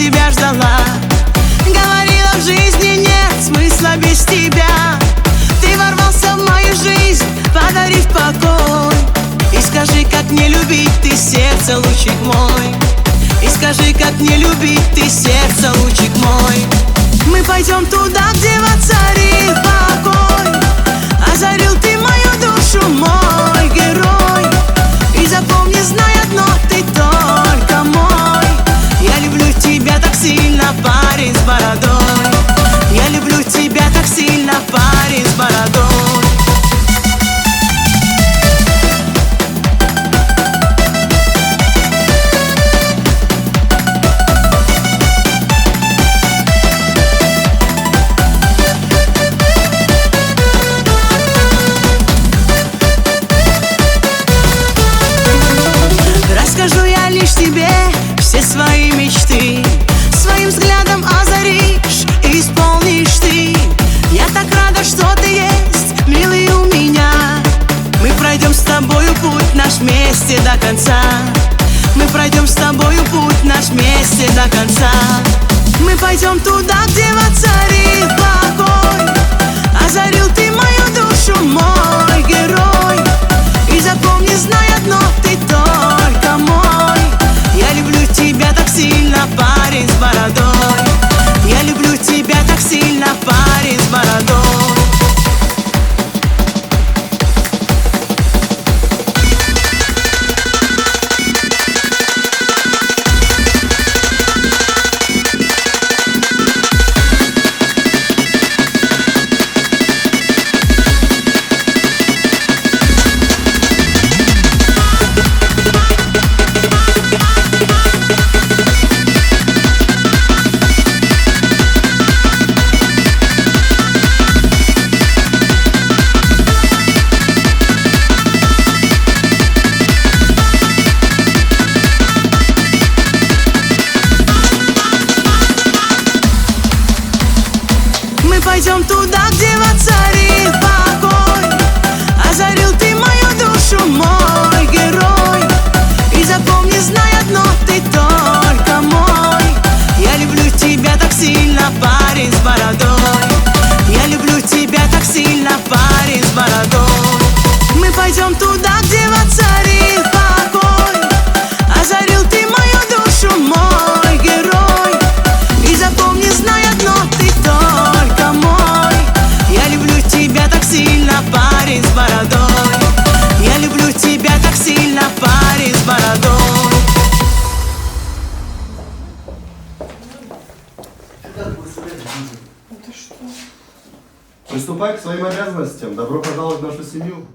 тебя ждала. Говорила, в жизни нет смысла без тебя. Ты ворвался в мою жизнь, подарив покой. И скажи, как не любить ты, сердце, лучик мой. И скажи, как не любить ты, сердце, лучик мой. Мы пойдем туда, где воцарит покой. Озарил ты мою душу, мой герой. И запомни, знай одно, ты только мой. Я люблю тебя так сильно, парень с бородой. Я люблю тебя так сильно, парень с бородой. Расскажу я лишь тебе все свои мечты. Своим взглядом озаришь и исполнишь ты. Я так рада, что ты есть, милый, у меня. Мы пройдем с тобою путь наш вместе до конца. Мы пройдем с тобою путь наш вместе до конца. Мы пойдем туда, где воцарит покой. Озарил ты мою душу, мой герой. И запомни, знай одно, ты только мой. Я люблю тебя так сильно, парень с бородой. Я люблю тебя так сильно, парень с бородой. Мы пойдем туда, где воцарит покой. Озарил ты мою душу, мой герой. И запомни, знай одно, ты только мой. Я люблю тебя так сильно, парень с бородой. Я люблю тебя так сильно, парень с бородой. Мы пойдем туда, где воцарит покой. Озарил ты мою душу, мой герой. И запомни, знай одно, ты только мой. Я люблю тебя так сильно, парень с бородой. Я люблю тебя так сильно, парень с бородой. Приступай к своим обязанностям. Добро пожаловать в нашу семью.